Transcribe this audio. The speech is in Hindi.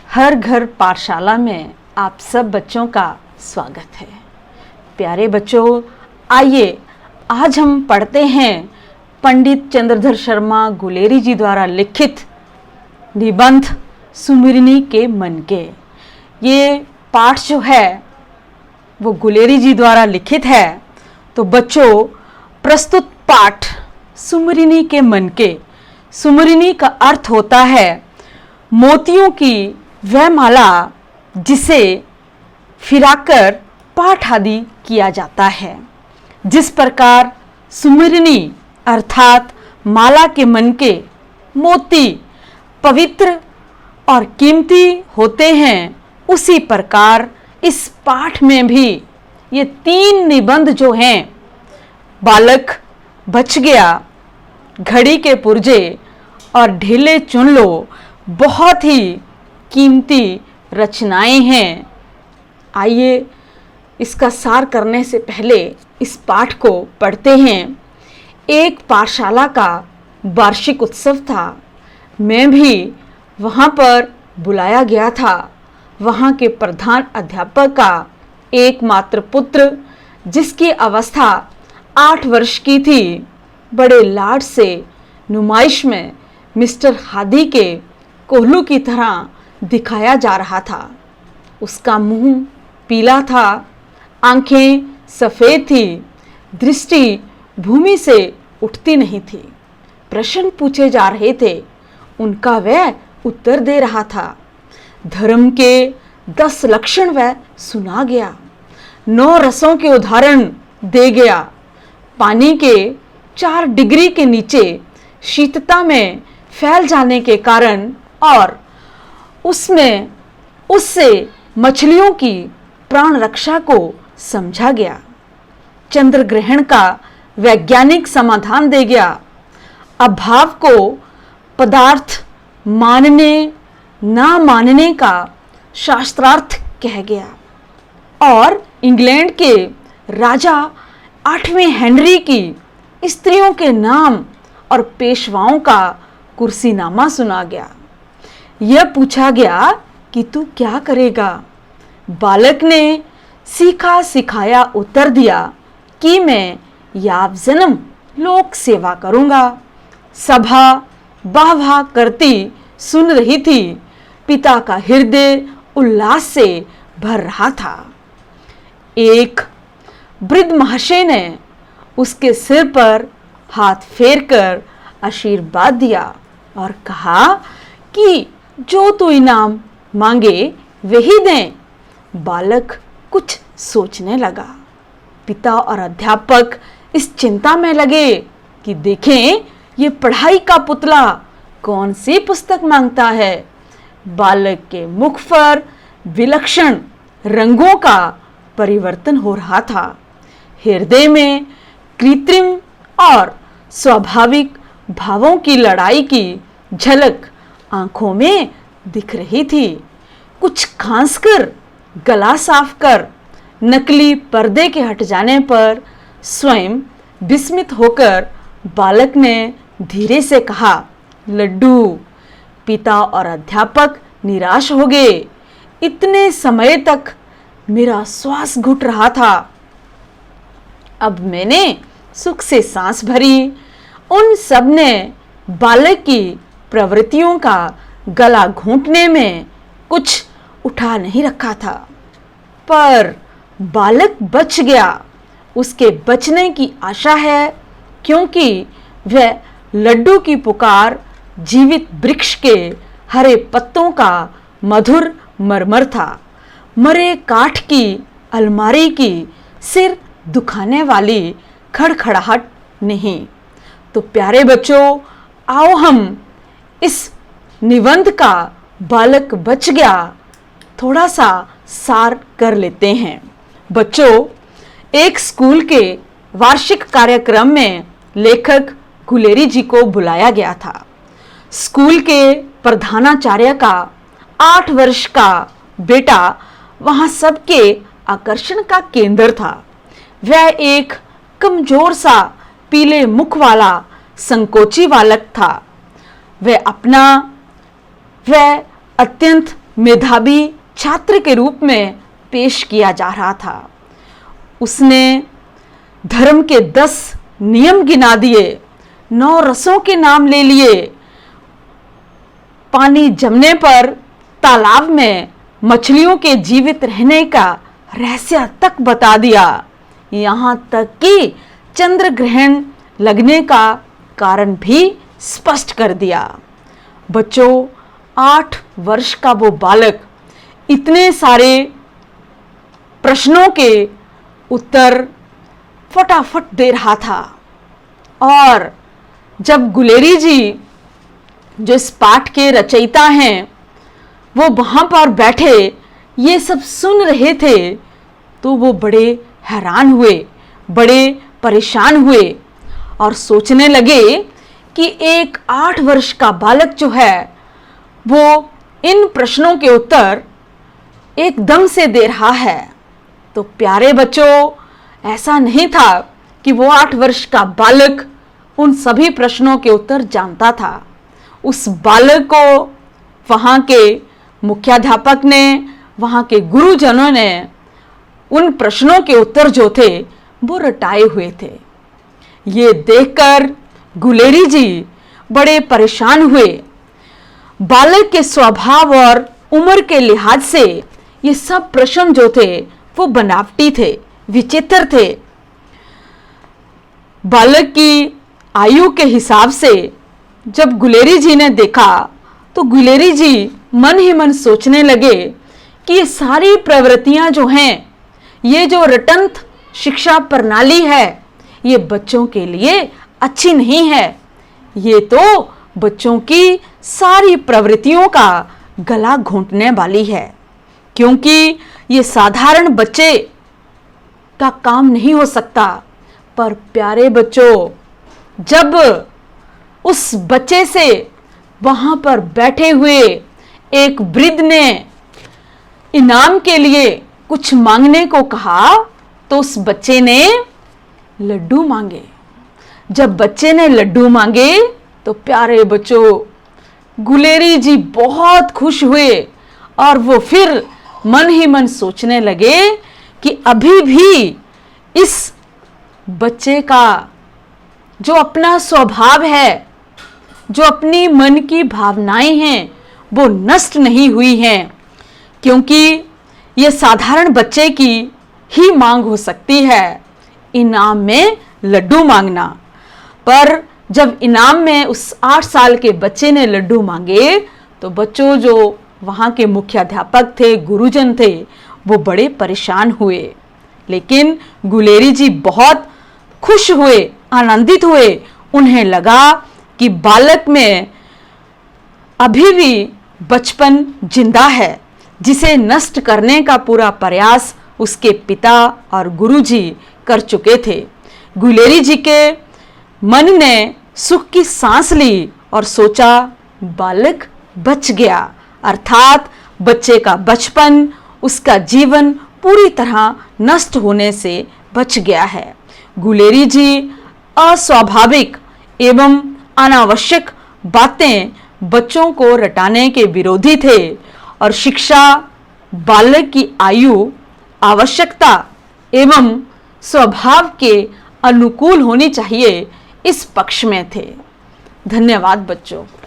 हर घर पाठशाला में आप सब बच्चों का स्वागत है। प्यारे बच्चों, आइए आज हम पढ़ते हैं पंडित चंद्रधर शर्मा गुलेरी जी द्वारा लिखित निबंध सुमिरनी के मन के। ये पाठ जो है वो गुलेरी जी द्वारा लिखित है। तो बच्चों, प्रस्तुत पाठ सुमिरनी के मन के। सुमिरनी का अर्थ होता है मोतियों की वह माला जिसे फिराकर पाठ आदि किया जाता है। जिस प्रकार सुमिरनी अर्थात माला के मन के मोती पवित्र और कीमती होते हैं, उसी प्रकार इस पाठ में भी ये 3 निबंध जो हैं, बालक बच गया, घड़ी के पुर्जे और ढीले चुन लो, बहुत ही कीमती रचनाएं हैं। आइए इसका सार करने से पहले इस पाठ को पढ़ते हैं। एक पाठशाला का वार्षिक उत्सव था। मैं भी वहाँ पर बुलाया गया था। वहाँ के प्रधान अध्यापक का एकमात्र पुत्र, जिसकी अवस्था 8 वर्ष की थी, बड़े लाड से नुमाइश में मिस्टर हादी के कोल्हू की तरह दिखाया जा रहा था। उसका मुंह पीला था, आंखें सफ़ेद थी, दृष्टि भूमि से उठती नहीं थी। प्रश्न पूछे जा रहे थे, उनका वह उत्तर दे रहा था। धर्म के 10 लक्षण वह सुना गया, 9 रसों के उदाहरण दे गया। पानी के 4 डिग्री के नीचे शीतता में फैल जाने के कारण और उससे मछलियों की प्राण रक्षा को समझा गया। चंद्र ग्रहण का वैज्ञानिक समाधान दे गया। अभाव को पदार्थ मानने ना मानने का शास्त्रार्थ कह गया। और इंग्लैंड के राजा 8वें हेनरी की स्त्रियों के नाम और पेशवाओं का कुर्सीनामा सुना गया। यह पूछा गया कि तू क्या करेगा। बालक ने सीखा सिखाया उत्तर दिया कि मैं यावजन्म लोक सेवा करूंगा। सभा वाह वाह करती सुन रही थी। पिता का हृदय उल्लास से भर रहा था। एक वृद्ध महाशय ने उसके सिर पर हाथ फेरकर आशीर्वाद दिया और कहा कि जो तू इनाम मांगे वही दें। बालक कुछ सोचने लगा। पिता और अध्यापक इस चिंता में लगे कि देखें ये पढ़ाई का पुतला कौन सी पुस्तक मांगता है। बालक के मुख पर विलक्षण रंगों का परिवर्तन हो रहा था। हृदय में कृत्रिम और स्वाभाविक भावों की लड़ाई की झलक आंखों में दिख रही थी। कुछ खांसकर गला साफ कर नकली पर्दे के हट जाने पर स्वयं विस्मित होकर बालक ने धीरे से कहा, लड्डू। पिता और अध्यापक निराश हो गए। इतने समय तक मेरा श्वास घुट रहा था। अब मैंने सुख से सांस भरी। उन सब ने बालक की प्रवृत्तियों का गला घोंटने में कुछ उठा नहीं रखा था। पर बालक बच गया। उसके बचने की आशा है, क्योंकि वह लड्डू की पुकार जीवित वृक्ष के हरे पत्तों का मधुर मरमर था। मरे काठ की अलमारी की सिर दुखाने वाली खड़खड़ाहट नहीं। तो प्यारे बच्चों, आओ हम इस निबंध का बालक बच गया थोड़ा सा सार कर लेते हैं। बच्चों, एक स्कूल के वार्षिक कार्यक्रम में लेखक गुलेरी जी को बुलाया गया था। स्कूल के प्रधानाचार्य का 8 वर्ष का बेटा वहां सबके आकर्षण का केंद्र था। वह एक कमजोर सा पीले मुख वाला संकोची बालक था। वह अत्यंत मेधावी छात्र के रूप में पेश किया जा रहा था। उसने धर्म के 10 नियम गिना दिए, 9 रसों के नाम ले लिए, पानी जमने पर तालाब में मछलियों के जीवित रहने का रहस्य तक बता दिया। यहाँ तक कि चंद्र ग्रहण लगने का कारण भी स्पष्ट कर दिया। बच्चों, 8 वर्ष का वो बालक इतने सारे प्रश्नों के उत्तर फटाफट दे रहा था। और जब गुलेरी जी, जो इस पाठ के रचयिता हैं, वो वहाँ पर बैठे ये सब सुन रहे थे, तो वो बड़े हैरान हुए, बड़े परेशान हुए और सोचने लगे कि एक 8 वर्ष का बालक जो है वो इन प्रश्नों के उत्तर एकदम से दे रहा है। तो प्यारे बच्चों, ऐसा नहीं था कि वो 8 वर्ष का बालक उन सभी प्रश्नों के उत्तर जानता था। उस बालक को वहाँ के मुख्याध्यापक ने, वहाँ के गुरुजनों ने उन प्रश्नों के उत्तर जो थे वो रटाए हुए थे। ये देखकर गुलेरी जी बड़े परेशान हुए। बालक के स्वभाव और उम्र के लिहाज से ये सब प्रश्न जो थे वो बनावटी थे, विचित्र थे। बालक की आयु के हिसाब से जब गुलेरी जी ने देखा तो गुलेरी जी मन ही मन सोचने लगे कि ये सारी प्रवृत्तियां जो हैं, ये जो रटंत शिक्षा प्रणाली है, ये बच्चों के लिए अच्छी नहीं है। ये तो बच्चों की सारी प्रवृत्तियों का गला घोंटने वाली है, क्योंकि ये साधारण बच्चे का काम नहीं हो सकता। पर प्यारे बच्चों, जब उस बच्चे से वहां पर बैठे हुए एक वृद्ध ने इनाम के लिए कुछ मांगने को कहा, तो उस बच्चे ने लड्डू मांगे। जब बच्चे ने लड्डू मांगे तो प्यारे बच्चों, गुलेरी जी बहुत खुश हुए और वो फिर मन ही मन सोचने लगे कि अभी भी इस बच्चे का जो अपना स्वभाव है, जो अपनी मन की भावनाएं हैं, वो नष्ट नहीं हुई हैं, क्योंकि ये साधारण बच्चे की ही मांग हो सकती है, इनाम में लड्डू मांगना। पर जब इनाम में उस 8 साल के बच्चे ने लड्डू मांगे, तो बच्चों जो वहाँ के मुख्याध्यापक थे, गुरुजन थे, वो बड़े परेशान हुए। लेकिन गुलेरी जी बहुत खुश हुए, आनंदित हुए। उन्हें लगा कि बालक में अभी भी बचपन जिंदा है, जिसे नष्ट करने का पूरा प्रयास उसके पिता और गुरुजी कर चुके थे। गुलेरी जी के मन ने सुख की सांस ली और सोचा, बालक बच गया, अर्थात बच्चे का बचपन, उसका जीवन पूरी तरह नष्ट होने से बच गया है। गुलेरी जी अस्वाभाविक एवं अनावश्यक बातें बच्चों को रटाने के विरोधी थे और शिक्षा बालक की आयु, आवश्यकता एवं स्वभाव के अनुकूल होनी चाहिए, इस पक्ष में थे। धन्यवाद बच्चों।